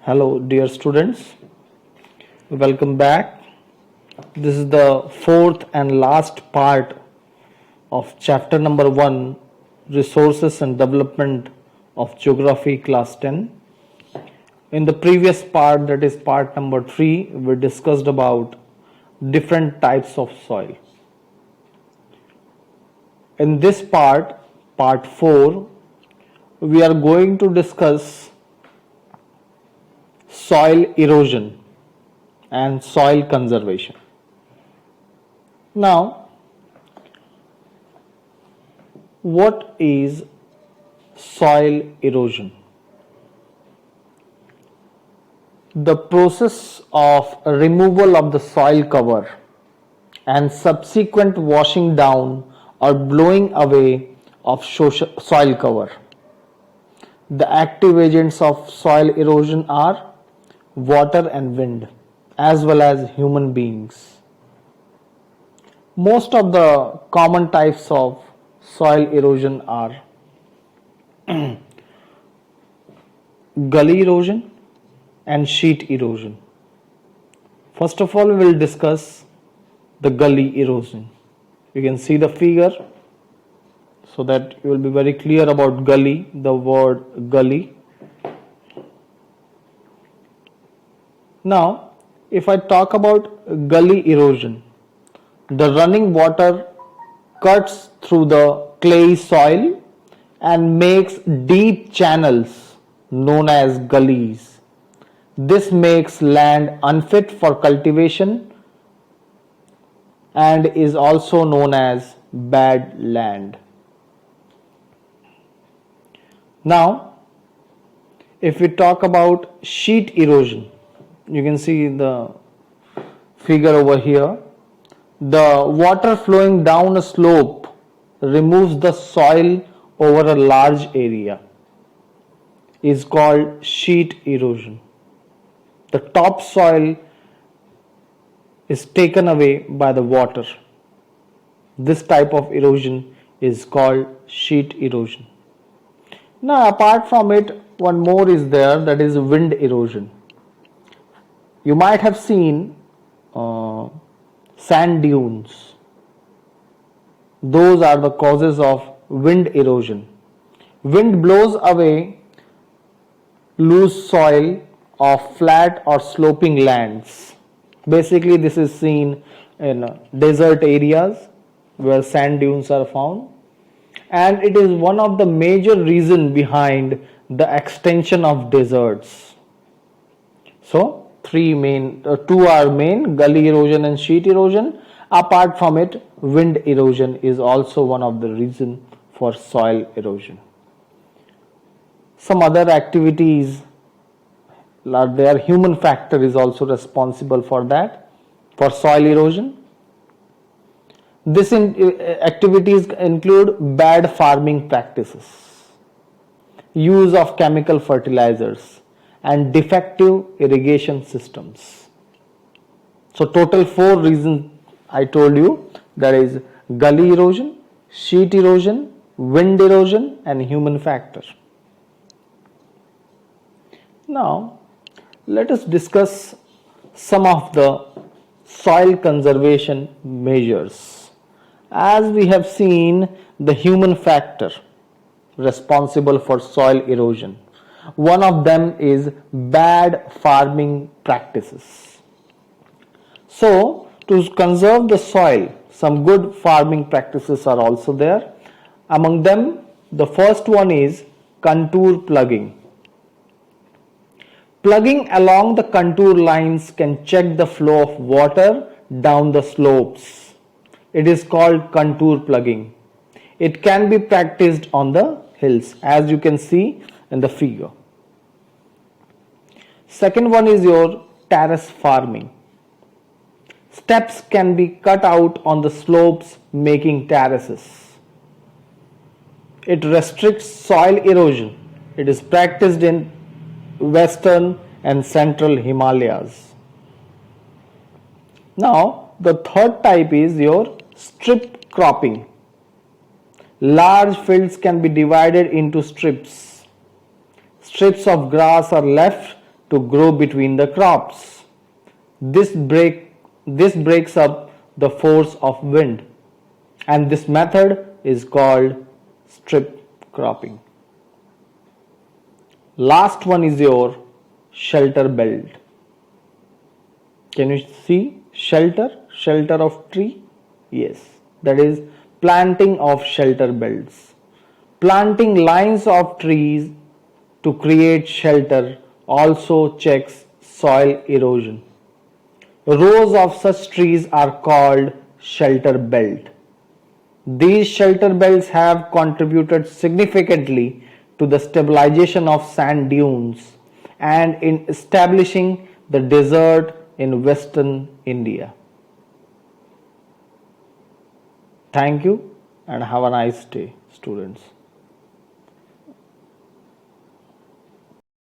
Hello, dear students. Welcome back. This is the fourth and last part of chapter number 1, Resources and Development of Geography, class 10. In the previous part, that is part number 3, we discussed about different types of soil. In this part, part 4, we are going to discuss soil erosion and soil conservation. Now, what is soil erosion? The process of removal of the soil cover and subsequent washing down or blowing away of soil cover. The active agents of soil erosion are water and wind, as well as human beings. Most of the common types of soil erosion are gully erosion and sheet erosion. First of all, we will discuss the gully erosion. You can see the figure so that you will be very clear about gully, the word gully. Now, if I talk about gully erosion, the running water cuts through the clay soil and makes deep channels known as gullies. This makes land unfit for cultivation and is also known as bad land. Now, if we talk about sheet erosion, you can see the figure over here. The water flowing down a slope removes the soil over a large area is called sheet erosion. The topsoil is taken away by the water. This type of erosion is called sheet erosion. Now, apart from it, one more is there, that is wind erosion. You might have seen sand dunes. Those are the causes of wind erosion. Wind blows away loose soil of flat or sloping lands. Basically, this is seen in desert areas where sand dunes are found, and it is one of the major reasons behind the extension of deserts. So, two are main, gully erosion and sheet erosion. Apart from it, wind erosion is also one of the reasons for soil erosion. Some other activities are there. Human factor is also responsible for that, for soil erosion. These activities include bad farming practices, use of chemical fertilizers, and defective irrigation systems. So total 4 reasons I told you, that is gully erosion, sheet erosion, wind erosion, and human factor. Now let us discuss some of the soil conservation measures. As we have seen, the human factor responsible for soil erosion. One of them is bad farming practices. So, to conserve the soil, some good farming practices are also there. Among them, the first one is contour plugging. Plugging along the contour lines can check the flow of water down the slopes. It is called contour plugging. It can be practiced on the hills, as you can see in the figure. Second one is your terrace farming. Steps can be cut out on the slopes, making terraces. It restricts soil erosion. It is practiced in western and central Himalayas. Now, the third type is your strip cropping. Large fields can be divided into strips. Strips of grass are left to grow between the crops. This breaks up the force of wind, and this method is called strip cropping. Last one is your shelter belt. Can you see shelter of tree? Yes, that is planting of shelter belts. Planting lines of trees to create shelter also checks soil erosion. Rows of such trees are called shelter belt. These shelter belts have contributed significantly to the stabilization of sand dunes and in establishing the desert in western India. Thank you and have a nice day, students.